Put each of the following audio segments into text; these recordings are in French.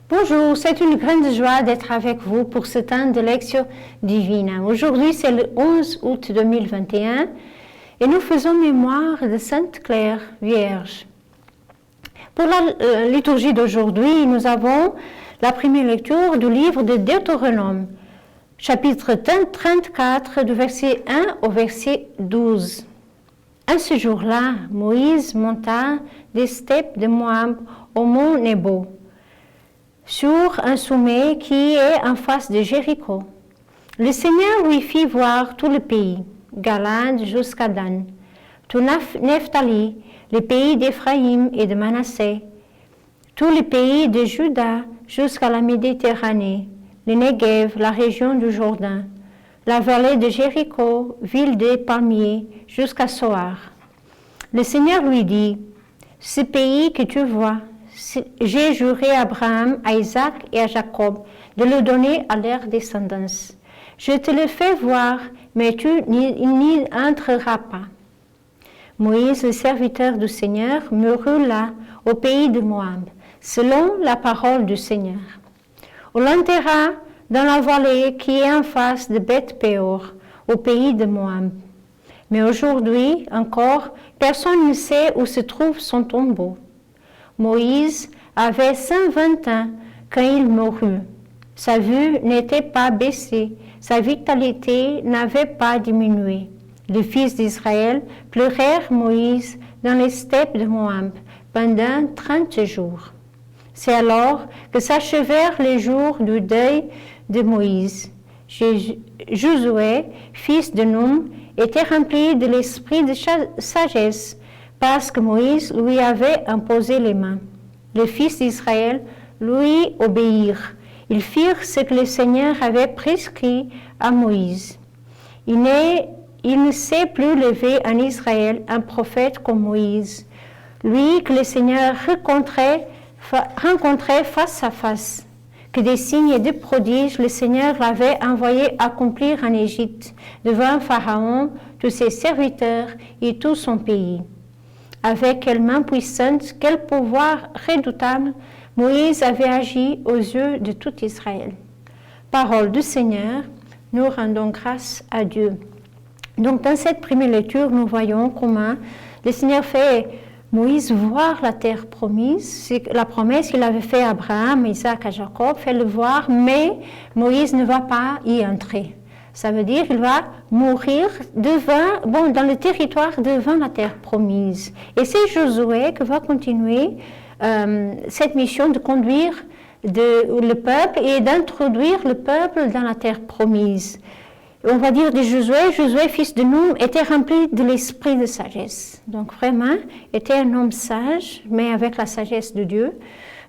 Bonjour, c'est une grande joie d'être avec vous pour ce temps de lecture divine. Aujourd'hui, c'est le 11 août 2021 et nous faisons mémoire de Sainte Claire Vierge. Pour la liturgie d'aujourd'hui, nous avons la première lecture du livre de Deutéronome, chapitre 34, du verset 1 au verset 12. En ce jour-là, Moïse monta des steppes de Moab au mont Nebo, sur un sommet qui est en face de Jéricho. Le Seigneur lui fit voir tout le pays, Galade jusqu'à Dan, tout Nephtali, le pays d'Éphraïm et de Manassé, tout le pays de Juda jusqu'à la Méditerranée, le Negev, la région du Jourdain, la vallée de Jéricho, ville des palmiers, jusqu'à Soar. Le Seigneur lui dit, « Ce pays que tu vois, j'ai juré à Abraham, à Isaac et à Jacob de le donner à leur descendance. Je te le fais voir, mais tu n'y entreras pas. » Moïse, le serviteur du Seigneur, mourut là, au pays de Moab, selon la parole du Seigneur. On l'enterra dans la vallée qui est en face de Beth-Péor, au pays de Moab. Mais aujourd'hui encore, personne ne sait où se trouve son tombeau. Moïse avait 120 ans quand il mourut. Sa vue n'était pas baissée, sa vitalité n'avait pas diminué. Les fils d'Israël pleurèrent Moïse dans les steppes de Moab pendant 30 jours. C'est alors que s'achevèrent les jours du deuil de Moïse. Josué, fils de Nun, était rempli de l'esprit de sagesse, parce que Moïse lui avait imposé les mains. Les fils d'Israël lui obéirent. Ils firent ce que le Seigneur avait prescrit à Moïse. Il ne s'est plus levé en Israël un prophète comme Moïse, lui que le Seigneur rencontrait face à face, que des signes et des prodiges le Seigneur l'avait envoyé accomplir en Égypte, devant Pharaon, tous ses serviteurs et tout son pays. Avec quelle main puissante, quel pouvoir redoutable, Moïse avait agi aux yeux de tout Israël. Parole du Seigneur, nous rendons grâce à Dieu. Donc dans cette première lecture, nous voyons comment le Seigneur fait Moïse voir la terre promise. C'est la promesse qu'il avait faite à Abraham, Isaac et Jacob, fait le voir, mais Moïse ne va pas y entrer. Ça veut dire qu'il va mourir dans le territoire devant la terre promise. Et c'est Josué qui va continuer cette mission de conduire le peuple et d'introduire le peuple dans la terre promise. On va dire de Josué, fils de Nun, était rempli de l'esprit de sagesse. Donc vraiment, était un homme sage, mais avec la sagesse de Dieu,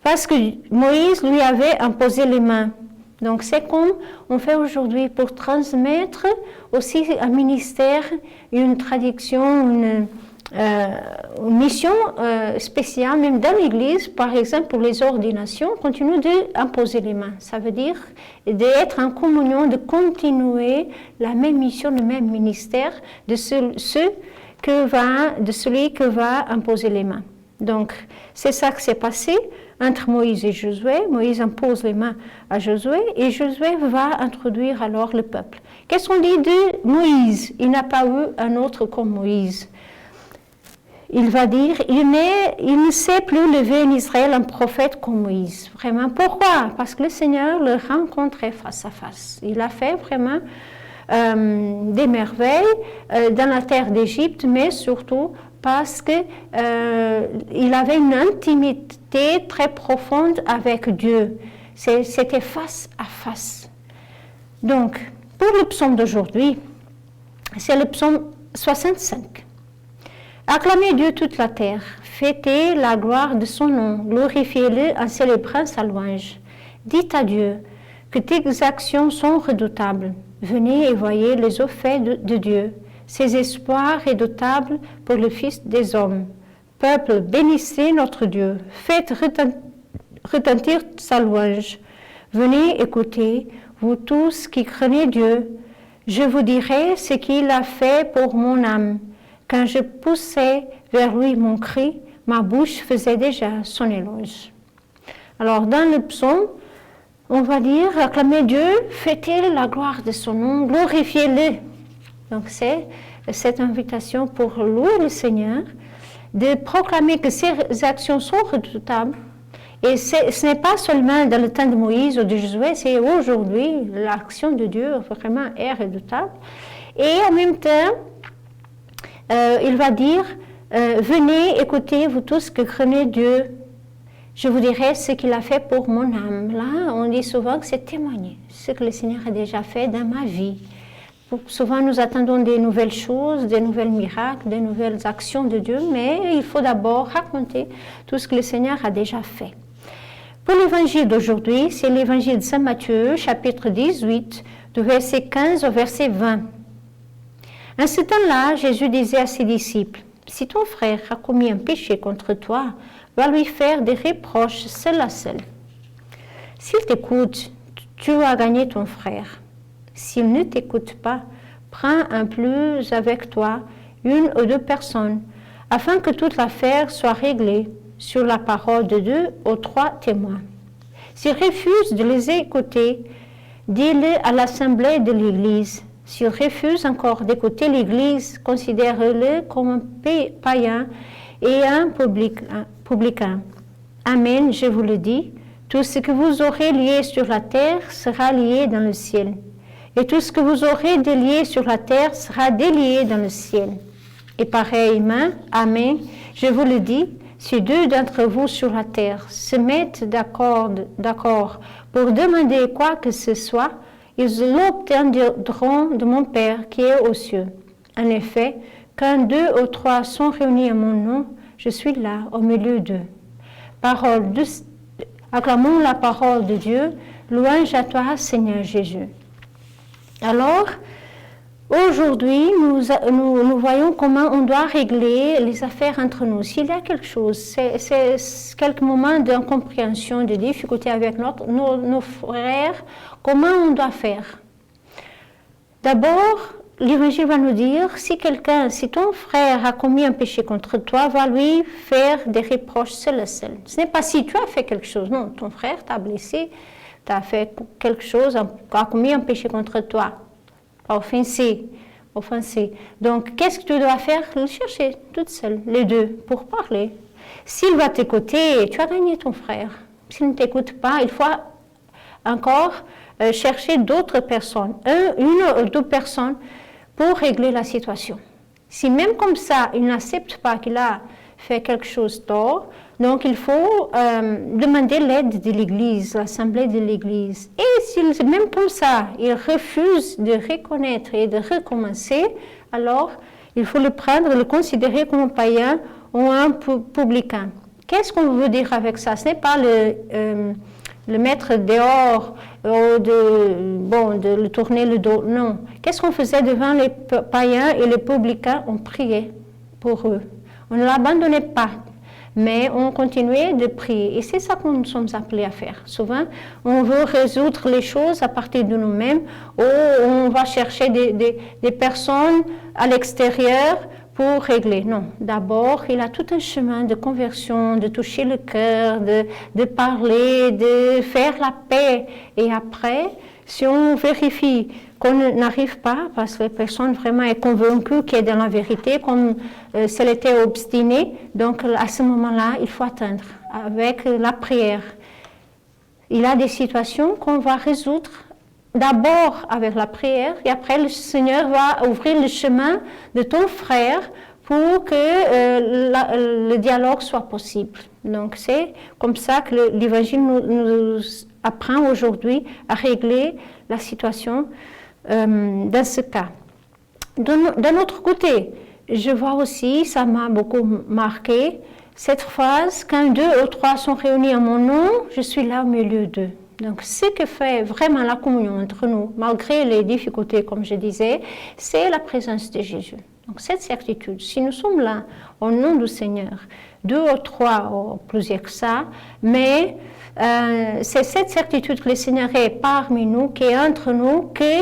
parce que Moïse lui avait imposé les mains. Donc c'est comme on fait aujourd'hui pour transmettre aussi un ministère, une traduction, une mission spéciale, même dans l'Église, par exemple pour les ordinations, continue d'imposer les mains. Ça veut dire d'être en communion, de continuer la même mission, le même ministère de celui qui va imposer les mains. Donc c'est ça qui s'est passé entre Moïse et Josué. Moïse impose les mains à Josué et Josué va introduire alors le peuple. Qu'est-ce qu'on dit de Moïse? Il n'a pas eu un autre comme Moïse. Il va dire, il ne s'est plus levé en Israël un prophète comme Moïse. Vraiment, pourquoi? Parce que le Seigneur le rencontrait face à face. Il a fait vraiment des merveilles dans la terre d'Égypte, mais surtout parce qu'il avait une intimité très profonde avec Dieu. C'était face à face. Donc, pour le psaume d'aujourd'hui, c'est le psaume 65. Acclamez Dieu toute la terre, fêtez la gloire de son nom, glorifiez-le en célébrant sa louange. Dites à Dieu que tes actions sont redoutables. Venez et voyez les effets de Dieu. Ses espoirs redoutables pour le Fils des hommes. Peuple, bénissez notre Dieu, faites retentir sa louange. Venez écouter, vous tous qui craignez Dieu. Je vous dirai ce qu'il a fait pour mon âme. Quand je poussais vers lui mon cri, ma bouche faisait déjà son éloge. Alors, dans le psaume, on va dire, acclamez Dieu, fêtez la gloire de son nom, glorifiez-le. Donc, c'est cette invitation pour louer le Seigneur, de proclamer que ses actions sont redoutables. Et ce n'est pas seulement dans le temps de Moïse ou de Josué, c'est aujourd'hui, l'action de Dieu vraiment est redoutable. Et en même temps, il va dire, venez, écoutez, vous tous que craignez Dieu, je vous dirai ce qu'il a fait pour mon âme. Là, on dit souvent que c'est témoigner, ce que le Seigneur a déjà fait dans ma vie. Souvent, nous attendons des nouvelles choses, des nouvelles miracles, des nouvelles actions de Dieu, mais il faut d'abord raconter tout ce que le Seigneur a déjà fait. Pour l'évangile d'aujourd'hui, c'est l'évangile de Saint Matthieu, chapitre 18, du verset 15 au verset 20. En ce temps-là, Jésus disait à ses disciples, « Si ton frère a commis un péché contre toi, va lui faire des reproches seul à seul. S'il t'écoute, tu as gagné ton frère. S'il ne t'écoute pas, prends un plus avec toi, 1 ou 2 personnes, afin que toute l'affaire soit réglée sur la parole de 2 ou 3 témoins. S'il refuse de les écouter, dis-le à l'assemblée de l'Église. S'il refuse encore d'écouter l'Église, considère-le comme un païen et un publicain. Amen, je vous le dis, tout ce que vous aurez lié sur la terre sera lié dans le ciel. Et tout ce que vous aurez délié sur la terre sera délié dans le ciel. Et pareillement, Amen, je vous le dis, si 2 d'entre vous sur la terre se mettent d'accord pour demander quoi que ce soit, ils l'obtiendront de mon Père qui est aux cieux. En effet, quand 2 ou 3 sont réunis à mon nom, je suis là au milieu d'eux. Acclamons la parole de Dieu, louange à toi, Seigneur Jésus. Alors, aujourd'hui, nous voyons comment on doit régler les affaires entre nous. S'il y a quelque chose, c'est quelques moments d'incompréhension, de difficulté avec nos frères, comment on doit faire? D'abord, l'Évangile va nous dire, si ton frère a commis un péché contre toi, va lui faire des reproches seul à seul. Ce n'est pas si tu as fait quelque chose, non, ton frère t'a blessé, t'a fait quelque chose, a commis un péché contre toi, offensé. Donc, qu'est-ce que tu dois faire? Le chercher toute seule, les 2, pour parler. S'il va t'écouter, tu as gagné ton frère. S'il ne t'écoute pas, il faut encore chercher d'autres personnes, 1 ou 2 personnes, pour régler la situation. Si même comme ça, il n'accepte pas qu'il a fait quelque chose tort, donc il faut demander l'aide de l'Église, l'Assemblée de l'Église. Et si même comme ça, il refuse de reconnaître et de recommencer, alors il faut le prendre, le considérer comme un païen ou un publicain. Qu'est-ce qu'on veut dire avec ça? Ce n'est pas le mettre dehors ou de le tourner le dos, non. Qu'est-ce qu'on faisait devant les païens et les publicains? On priait pour eux. On ne l'abandonnait pas, mais on continuait de prier. Et c'est ça que nous sommes appelés à faire. Souvent, on veut résoudre les choses à partir de nous-mêmes, ou on va chercher des personnes à l'extérieur pour régler. Non, d'abord, il a tout un chemin de conversion, de toucher le cœur, de parler, de faire la paix. Et après, si on vérifie qu'on n'arrive pas, parce que la personne vraiment est convaincue qu'elle est dans la vérité, comme si elle était obstinée, donc à ce moment-là, il faut attendre avec la prière. Il y a des situations qu'on va résoudre d'abord avec la prière, et après le Seigneur va ouvrir le chemin de ton frère pour que le dialogue soit possible. Donc c'est comme ça que l'Évangile nous apprend aujourd'hui à régler la situation dans ce cas. D'un autre côté, je vois aussi, ça m'a beaucoup marqué, cette phrase, quand 2 ou 3 sont réunis en mon nom, je suis là au milieu d'eux. Donc, ce que fait vraiment la communion entre nous, malgré les difficultés, comme je disais, c'est la présence de Jésus. Donc, cette certitude, si nous sommes là, au nom du Seigneur, 2 ou 3, ou plusieurs que ça, mais c'est cette certitude que le Seigneur est parmi nous, qui est entre nous, qui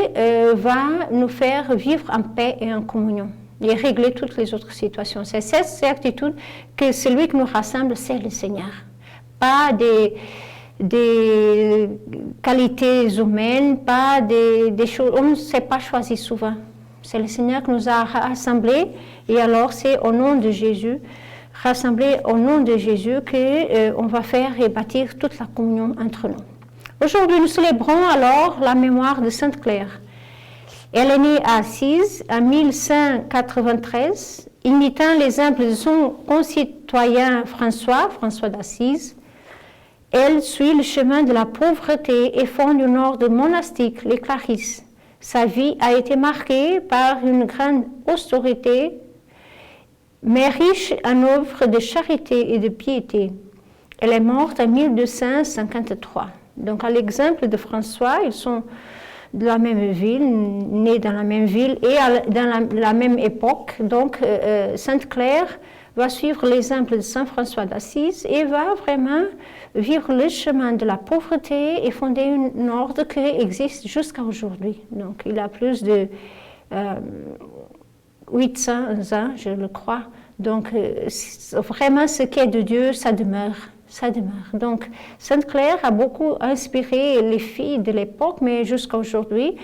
va nous faire vivre en paix et en communion et régler toutes les autres situations. C'est cette certitude que celui qui nous rassemble, c'est le Seigneur. Pas des qualités humaines, pas des choses. On ne s'est pas choisi souvent. C'est le Seigneur qui nous a rassemblés, et alors c'est au nom de Jésus, rassemblés au nom de Jésus, qu'on va faire et bâtir toute la communion entre nous. Aujourd'hui, nous célébrons alors la mémoire de Sainte Claire. Elle est née à Assise en 1193, imitant l'exemple de son concitoyen François d'Assise. Elle suit le chemin de la pauvreté et fonde une ordre monastique, les Clarisses. Sa vie a été marquée par une grande austérité, mais riche en œuvres de charité et de piété. Elle est morte en 1253. Donc, à l'exemple de François, ils sont de la même ville, nés dans la même ville et dans la même époque. Donc, Sainte Claire va suivre l'exemple de Saint François d'Assise et va vraiment vivre le chemin de la pauvreté et fonder une ordre qui existe jusqu'à aujourd'hui. Donc, il a plus de 800 ans, je le crois. Donc, vraiment, ce qui est de Dieu, ça demeure. Ça demeure. Donc, Sainte Claire a beaucoup inspiré les filles de l'époque, mais jusqu'à aujourd'hui,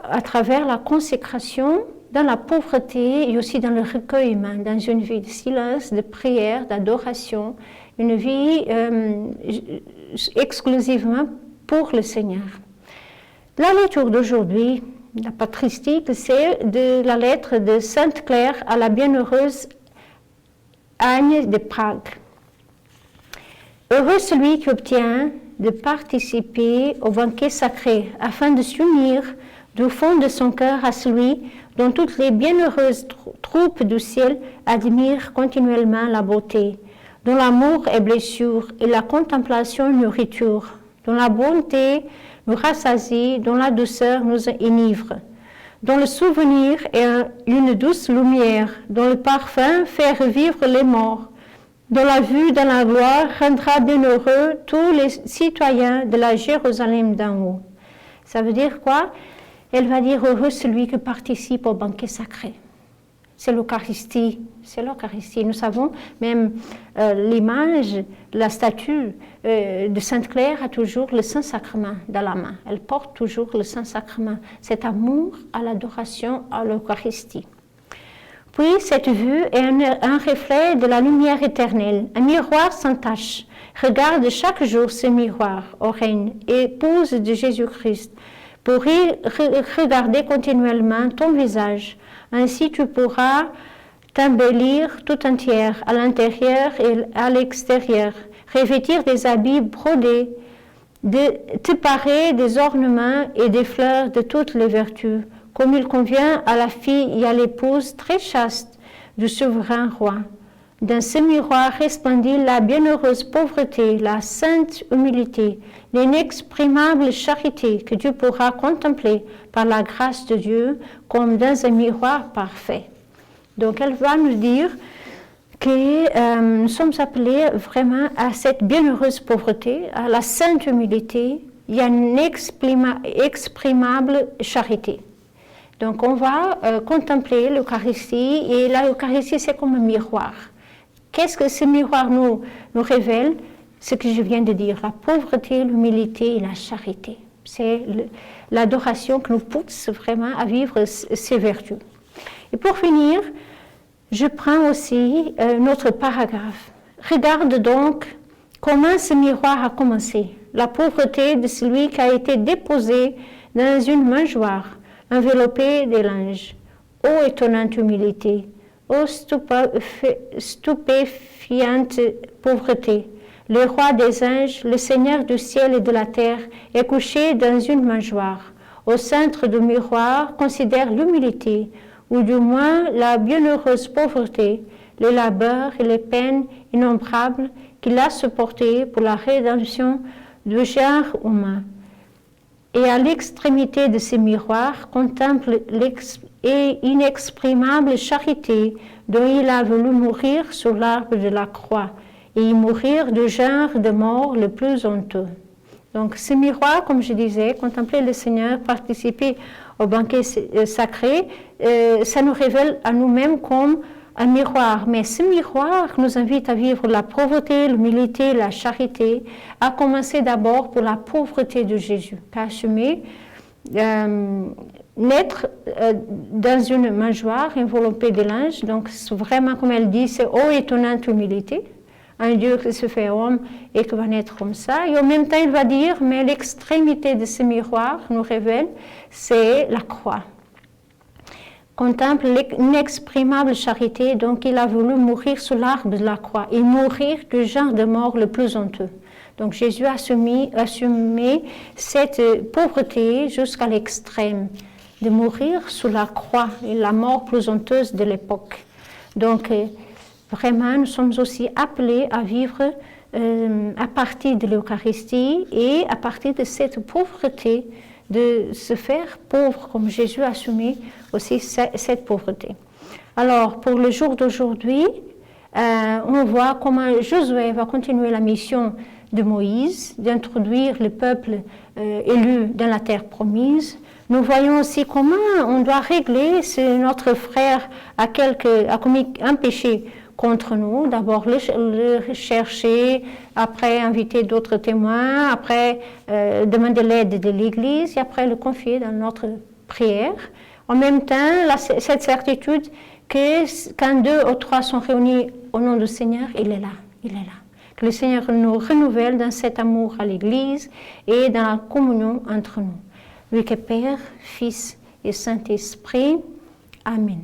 à travers la consécration, dans la pauvreté et aussi dans le recueillement, dans une vie de silence, de prière, d'adoration, une vie exclusivement pour le Seigneur. La lecture d'aujourd'hui, la patristique, c'est de la lettre de Sainte Claire à la bienheureuse Agne de Prague. Heureux celui qui obtient de participer au banquet sacré afin de s'unir du fond de son cœur à celui dont toutes les bienheureuses troupes du ciel admirent continuellement la beauté, dont l'amour est blessure et la contemplation nourriture, dont la bonté nous rassasie, dont la douceur nous enivre, dont le souvenir est une douce lumière, dont le parfum fait revivre les morts, dont la vue dans la gloire rendra bienheureux tous les citoyens de la Jérusalem d'en haut. Ça veut dire quoi? Elle va dire heureux celui qui participe au banquet sacré. C'est l'Eucharistie, c'est l'Eucharistie. Nous savons même l'image, la statue de Sainte Claire a toujours le Saint-Sacrement dans la main. Elle porte toujours le Saint-Sacrement, cet amour à l'adoration, à l'Eucharistie. Puis cette vue est un reflet de la lumière éternelle, un miroir sans tache. Regarde chaque jour ce miroir, ô Reine, épouse de Jésus-Christ, pour y regarder continuellement ton visage. Ainsi tu pourras t'embellir tout entière, à l'intérieur et à l'extérieur, revêtir des habits brodés, te parer des ornements et des fleurs de toutes les vertus, comme il convient à la fille et à l'épouse très chaste du souverain roi. Dans ce miroir resplendit la bienheureuse pauvreté, la sainte humilité, l'inexprimable charité que tu pourras contempler par la grâce de Dieu comme dans un miroir parfait. Donc elle va nous dire que nous sommes appelés vraiment à cette bienheureuse pauvreté, à la sainte humilité et à une inexprimable charité. Donc on va contempler l'Eucharistie, et l'Eucharistie c'est comme un miroir. Qu'est-ce que ce miroir nous révèle? Ce que je viens de dire, la pauvreté, l'humilité et la charité. C'est l'adoration qui nous pousse vraiment à vivre ces vertus. Et pour finir, je prends aussi notre paragraphe. Regarde donc comment ce miroir a commencé. La pauvreté de celui qui a été déposé dans une mangeoire, enveloppé de linge. Ô étonnante humilité, ô stupéfiante pauvreté. Le roi des anges, le Seigneur du ciel et de la terre, est couché dans une mangeoire. Au centre du miroir, considère l'humilité, ou du moins la bienheureuse pauvreté, les labeurs et les peines innombrables qu'il a supportées pour la rédemption du genre humain. Et à l'extrémité de ce miroir, contemple l'inexprimable charité dont il a voulu mourir sur l'arbre de la croix, et y mourir du genre de mort le plus honteux. Donc ce miroir, comme je disais, contempler le Seigneur, participer au banquet sacré, ça nous révèle à nous-mêmes comme un miroir. Mais ce miroir nous invite à vivre la pauvreté, l'humilité, la charité, à commencer d'abord pour la pauvreté de Jésus, qu'à assumer naître dans une mangeoire enveloppée de linge. Donc vraiment, comme elle dit, c'est ô étonnante humilité. Un Dieu qui se fait homme et qui va naître comme ça. Et en même temps, il va dire, mais l'extrémité de ce miroir nous révèle, c'est la croix. Contemple l'inexprimable charité, donc il a voulu mourir sous l'arbre de la croix et mourir du genre de mort le plus honteux. Donc Jésus a assumé cette pauvreté jusqu'à l'extrême, de mourir sous la croix, la mort plus honteuse de l'époque. Donc vraiment, nous sommes aussi appelés à vivre à partir de l'Eucharistie et à partir de cette pauvreté, de se faire pauvre, comme Jésus a assumé aussi cette pauvreté. Alors, pour le jour d'aujourd'hui, on voit comment Josué va continuer la mission de Moïse, d'introduire le peuple élu dans la terre promise. Nous voyons aussi comment on doit régler si notre frère a commis un péché contre nous, d'abord le chercher, après inviter d'autres témoins, après demander l'aide de l'Église et après le confier dans notre prière. En même temps, cette certitude que quand 2 ou 3 sont réunis au nom du Seigneur, il est là, il est là. Que le Seigneur nous renouvelle dans cet amour à l'Église et dans la communion entre nous. Lui que Père, Fils et Saint-Esprit. Amen.